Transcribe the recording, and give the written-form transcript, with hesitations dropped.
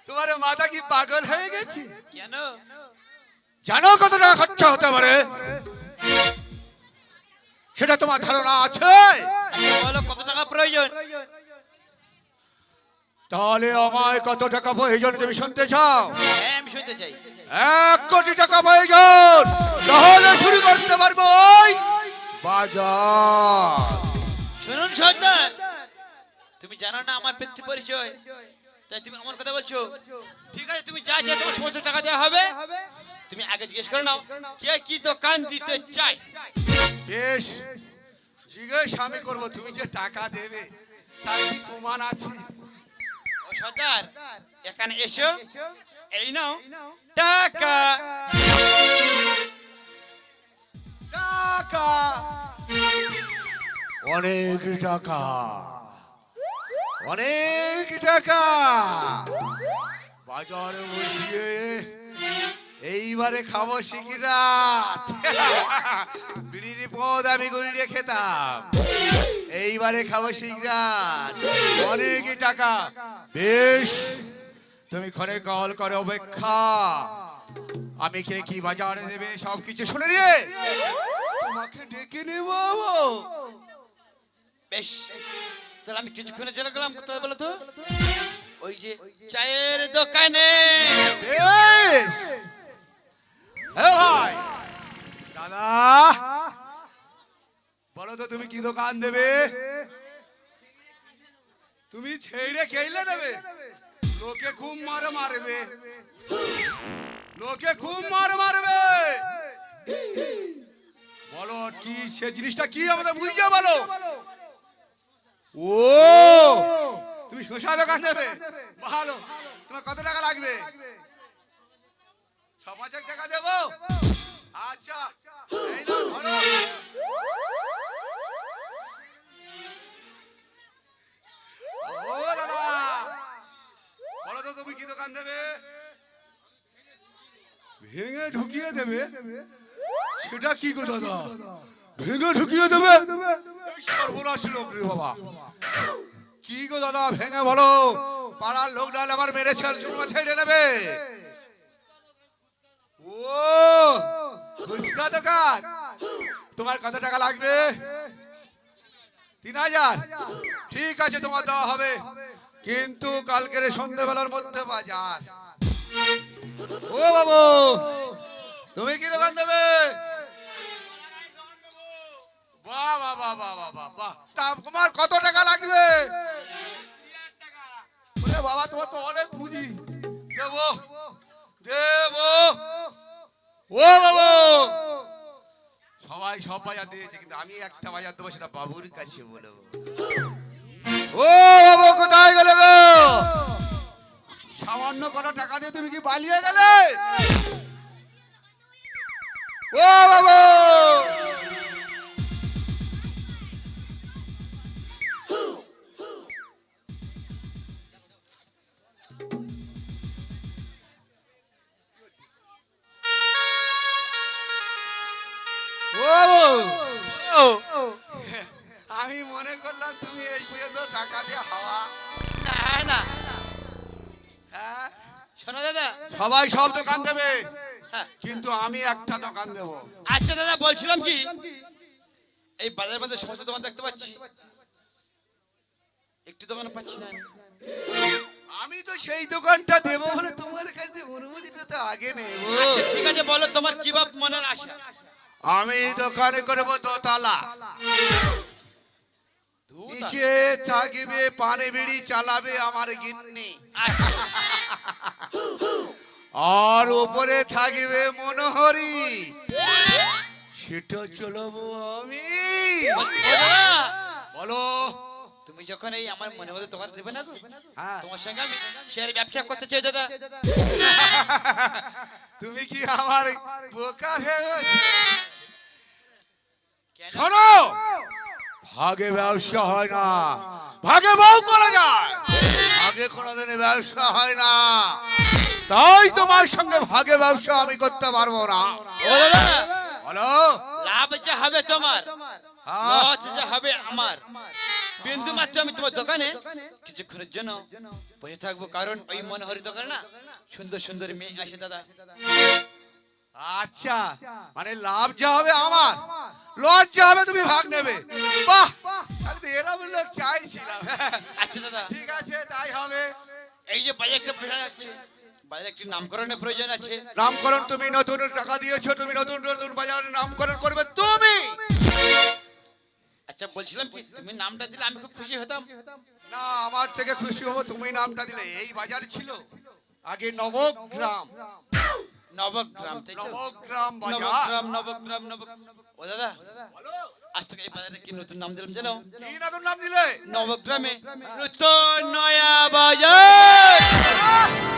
তোমার মাথা কি পাগল হয়ে গেছে? কেন? জানো কত টাকা খরচা হতে পারে? সেটা তোমার ধারণা আছে? বলো কত টাকা প্রয়োজন? তাহলে আমায় কত টাকা প্রয়োজন তুমি শুনতে চাও? হ্যাঁ, আমি শুনতে চাই। 1 কোটি টাকা প্রয়োজন, তাহলে শুরু করতে পারবো ওই বাজার। শুনুন সর্দার, তুমি জানো না আমার পিতৃ পরিচয়, তাই তুমি আমার কথা বলছো? ঠিক আছে, তুমি যা যা তোমার সমস্ত টাকা দেওয়া হবে, তুমি আগে জিজ্ঞেস করে নাও কে কি দোকান দিতে চাই। বেশ, জিজ্ঞেস আমি করবো। তুমি যে টাকা দেবে তার কি প্রমাণ আছে? ও সর্দার, এখানে এসো, এই নাও টাকা। টাকা, অনেক টাকা, অনেক টাকা। বাজারে বসিয়ে এইবারে খাবো সিগারেট। বিড়ির পদ আমি গড়িয়ে খেতাম, এইবারে খাবো সিগারেট। অনেক টাকা। বেশ, তুমি ঘরে কল করে অপেক্ষা, আমি কে কি বাজারে দেবে সবকিছু শুনে নিয়ে তোমাকে ডেকে নেব। বেশ, তাহলে আমি কিছুক্ষণের জন্য গেলাম। কোথায় বলো তো? ওই যে চায়ের দোকানে। বেশ, হ্যাঁ ভাই দাদা, বলো তো তুমি কি দোকান দেবে? তুমি ছেড়ে খেলে দেবে? লোকে খুব মারবে, লোকে খুব মারবে। বলো কি সে জিনিসটা কি আমাদের বুঝিয়ে বলো। ও, তুমি শসা দোকান দেবে? ভালো, তোমার কত টাকা লাগবে? 6,000 টাকা দেবো। আচ্ছা, এই নাও ধরো। ও দাদা, বলো তো তুমি কি দোকান দেবে? ভেঙে ঢুকিয়ে দেবে? সেটা কি গো দাদা, ভেঙে ঢুকিয়ে দেবে? সর্বনাশ লোক রে বাবা। কি গো দাদা, ভেঙে বলো, পাড়ার লোক ডাল আমার মেরেছে, চুমা ছেড়ে নেবে। ও, ফুচকা দোকান। তোমার কত টাকা লাগবে? 3,000। ঠিক আছে, তোমার দেওয়া হবে, কিন্তু কালকের সন্ধ্যেবেলার মধ্যে বাজার। ও বাবু, তুমি কি দোকান দেবে? বাহ বাহ বাহ বাহ বাহ বাহ। তা তোমার কত টাকা লাগবে? ওরে বাবা, তোমার তো অনেক পুঁজি। দেবো দেবো। ও বাবু, সবাই সব বাজার দিয়েছে, কিন্তু আমি একটা বাজার দেবো, সেটা বাবুর কাছে বলবো। ও বাবু, কোথায় গেলে গো? সামান্য কত টাকা দিয়ে তুমি কি পালিয়ে গেলে? ও বাবু, আমি মনে করলাম তুমি এই পর্যন্ত টাকা দিয়ে হাওয়া। না না, হ্যাঁ, শোনো দাদা, সবাই সব দোকান দেবে, হ্যাঁ, কিন্তু আমি একটা দোকান দেব। আচ্ছা দাদা, বলছিলাম কি, এই বাজারের মধ্যে সমস্ত দোকান দেখতে পাচ্ছি, একটি দোকান পাচ্ছি না। আমি তো সেই দোকানটা দেবো বলে তোমার কাছে অনুমতিটা তো আগে নেব। আচ্ছা, ঠিক আছে, বলো তোমার কি ভাব মনের আশা। আমি দোকানে করব দোতলা, নিচে থাকবে পানে বিড়ি চালাবে আমার গিন্নি, আর উপরে থাকবে মনোহরি, সেটা চলবো আমি। বলো, তুমি যখন এই আমার মনে মধ্যে দোকান দেবে না গো, হ্যাঁ, তোমার সঙ্গে আমি শেয়ার ব্যবসা করতে চাই দাদা। তুমি কি আমার বোকা ভেবেছো? কেন? শোনো, ভাগে ব্যবসা হয় না, ভাগে বউ করা যায়, ভাগে কোনোদিনে ব্যবসা হয় না। তাই তোমার সঙ্গে ভাগে ব্যবসা আমি করতে পারবো না। ও দাদা, বলো, লাভ যা হবে তোমার, হ্যাঁ, লস যা হবে আমার। বিন্দু মাত্র আমি তোমার দোকানে কিছুক্ষণের জন্য বসে থাকবো, কারণ ওই মনোহরি দোকানে না সুন্দর সুন্দর মেয়ে আসে দাদা। আচ্ছা, মানে লাভ যা হবে আমার, লস যা হবে তুমি ভাগ নেবে। বাহ, আমি তো এরকম লোক চাইছিলাম। আচ্ছা দাদা, ঠিক আছে, তাই হবে। এই যে বাজারটা বোঝা যাচ্ছে, বাজারে একটি নামকরণের প্রয়োজন আছে। নামকরণ তুমি নতুন টাকা দিয়েছো, তুমি নতুন নতুন বাজারে নামকরণ করবে তুমি। আচ্ছা বলছিলাম কি, তুমি নামটা দিলে আমি খুব খুশি হতাম। না, আমার থেকে খুশি হবো তুমি নামটা দিলে। এই বাজার ছিল আগে নবগ্রাম। নবগ্রাম, তাই তো? নবগ্রাম বাজার। নবগ্রাম, নবগ্রাম, ও দাদা, আজ থেকে এই বাজারে কি নতুন নাম দিলাম জানো? কি নতুন নাম দিলে? নবগ্রামে নতুন নয়া বাজার।